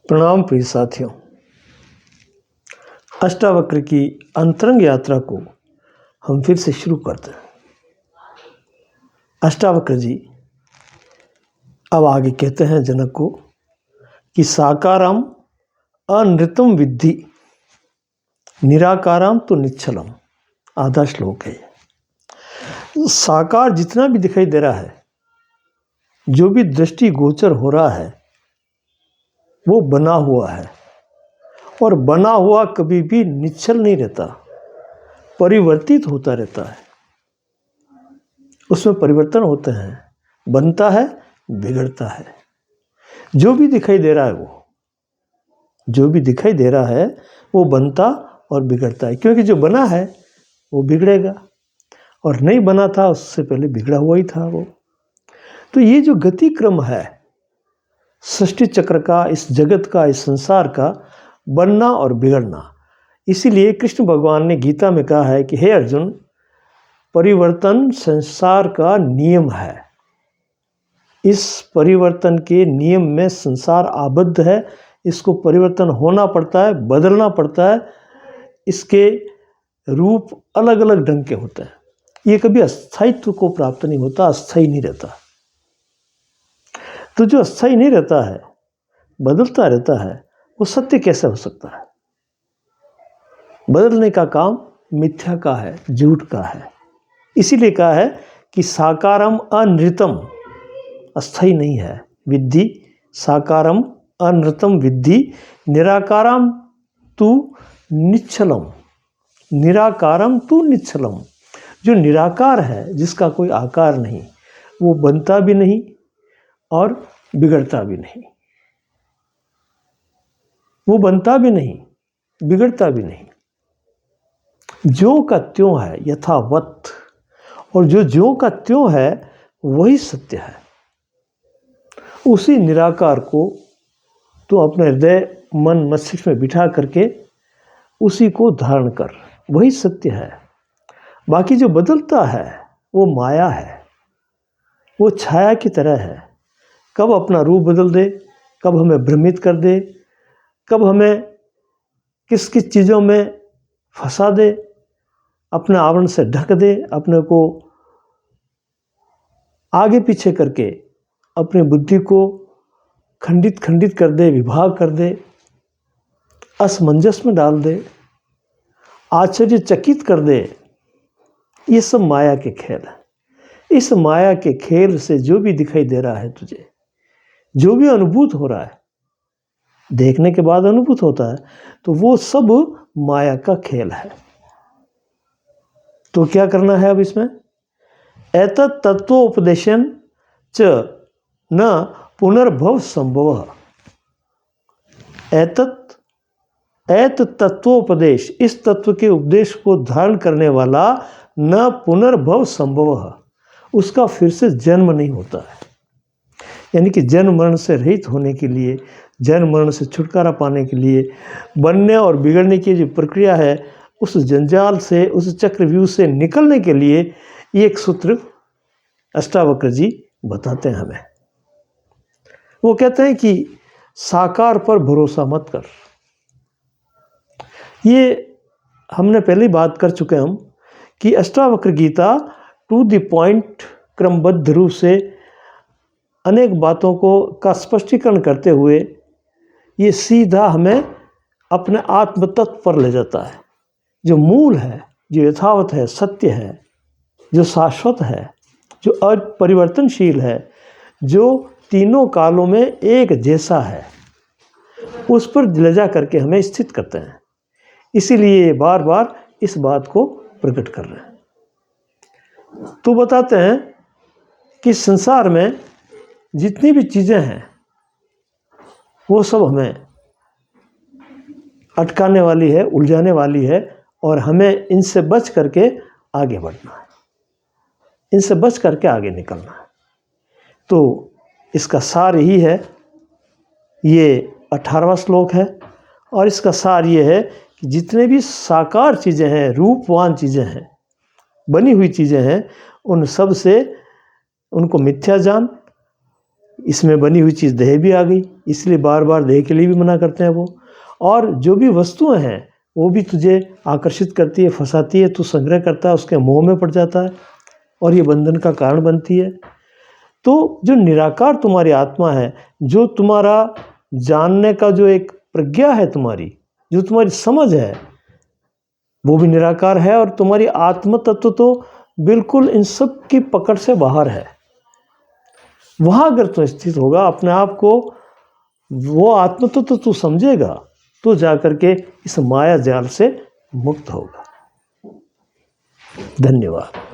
प्रणाम प्रिय साथियों। अष्टावक्र की अंतरंग यात्रा को हम फिर से शुरू करते हैं। अष्टावक्र जी अब आगे कहते हैं जनक को कि साकारम अनृतम विद्धि निराकारम तो निश्चलम। आधा श्लोक है। साकार जितना भी दिखाई दे रहा है, जो भी दृष्टि गोचर हो रहा है, वो बना हुआ है और बना हुआ कभी भी निश्चल नहीं रहता, परिवर्तित होता रहता है। उसमें परिवर्तन होते हैं, बनता है, बिगड़ता है। जो भी दिखाई दे रहा है वो बनता और बिगड़ता है, क्योंकि जो बना है वो बिगड़ेगा और नहीं बना था उससे पहले बिगड़ा हुआ ही था वो। तो ये जो गति क्रम है सृष्टि चक्र का, इस जगत का, इस संसार का बनना और बिगड़ना, इसीलिए कृष्ण भगवान ने गीता में कहा है कि हे अर्जुन, परिवर्तन संसार का नियम है। इस परिवर्तन के नियम में संसार आबद्ध है। इसको परिवर्तन होना पड़ता है, बदलना पड़ता है। इसके रूप अलग अलग ढंग के होते हैं। ये कभी अस्थायित्व को प्राप्त नहीं होता, अस्थायी नहीं रहता। तो जो अस्थायी नहीं रहता है, बदलता रहता है, वो सत्य कैसे हो सकता है? बदलने का काम मिथ्या का है, झूठ का है। इसीलिए कहा है कि साकारम अनृतम, अस्थायी नहीं है, विद्धि साकारम अनृतम विद्धि निराकारम तु निश्चलम। निराकारम तु निश्चलम। जो निराकार है, जिसका कोई आकार नहीं, वो बनता भी नहीं और बिगड़ता भी नहीं। वो बनता भी नहीं, बिगड़ता भी नहीं। ज्यों का त्यों है, यथावत। और जो ज्यों का त्यों है वही सत्य है। उसी निराकार को तो अपने हृदय मन मस्तिष्क में बिठा करके उसी को धारण कर, वही सत्य है। बाकी जो बदलता है वो माया है, वो छाया की तरह है। कब अपना रूप बदल दे, कब हमें भ्रमित कर दे, कब हमें किस किस चीज़ों में फंसा दे, अपने आवरण से ढक दे, अपने को आगे पीछे करके अपनी बुद्धि को खंडित खंडित कर दे, विभाग कर दे, असमंजस में डाल दे, आश्चर्यचकित कर दे। ये सब माया के खेल है। इस माया के खेल से जो भी दिखाई दे रहा है तुझे, जो भी अनुभूत हो रहा है, देखने के बाद अनुभूत होता है, तो वो सब माया का खेल है। तो क्या करना है अब इसमें? एतत् तत्वोपदेशन च न पुनर्भव संभव। एत तत्वोपदेश, इस तत्व के उपदेश को धारण करने वाला न पुनर्भव संभव, उसका फिर से जन्म नहीं होता है। यानी कि जन्म मरण से रहित होने के लिए, जन्म मरण से छुटकारा पाने के लिए, बनने और बिगड़ने की जो प्रक्रिया है, उस जंजाल से, उस चक्रव्यूह से निकलने के लिए एक सूत्र अष्टावक्र जी बताते हैं हमें। वो कहते हैं कि साकार पर भरोसा मत कर। ये हमने पहले बात कर चुके हम कि Ashtavakra Gita to the point क्रमबद्ध रूप से अनेक बातों का स्पष्टीकरण करते हुए ये सीधा हमें अपने आत्म तत्व पर ले जाता है। जो मूल है, जो यथावत है, सत्य है, जो शाश्वत है, जो अपरिवर्तनशील है, जो तीनों कालों में एक जैसा है, उस पर ले जा करके हमें स्थित करते हैं। इसीलिए बार बार इस बात को प्रकट कर रहे हैं। तो बताते हैं कि संसार में जितनी भी चीज़ें हैं वो सब हमें अटकाने वाली है, उलझाने वाली है, और हमें इनसे बच करके आगे बढ़ना है, इनसे बच करके आगे निकलना है। तो इसका सार यही है। ये 18वां श्लोक है और इसका सार ये है कि जितने भी साकार चीज़ें हैं, रूपवान चीज़ें हैं, बनी हुई चीज़ें हैं, उन सब से उनको मिथ्या जान। इसमें बनी हुई चीज़ देह भी आ गई, इसलिए बार बार देह के लिए भी मना करते हैं वो। और जो भी वस्तुएं हैं वो भी तुझे आकर्षित करती है, फंसाती है, तू संग्रह करता है, उसके मोह में पड़ जाता है और ये बंधन का कारण बनती है। तो जो निराकार तुम्हारी आत्मा है, जो तुम्हारा जानने का जो एक प्रज्ञा है तुम्हारी, जो तुम्हारी समझ है, वो भी निराकार है। और तुम्हारी आत्म तत्व तो बिल्कुल इन सब की पकड़ से बाहर है। वहाँ अगर तू स्थित होगा अपने आप को, वो आत्म तत्व तो तू समझेगा, तो जाकर के इस माया जाल से मुक्त होगा। धन्यवाद।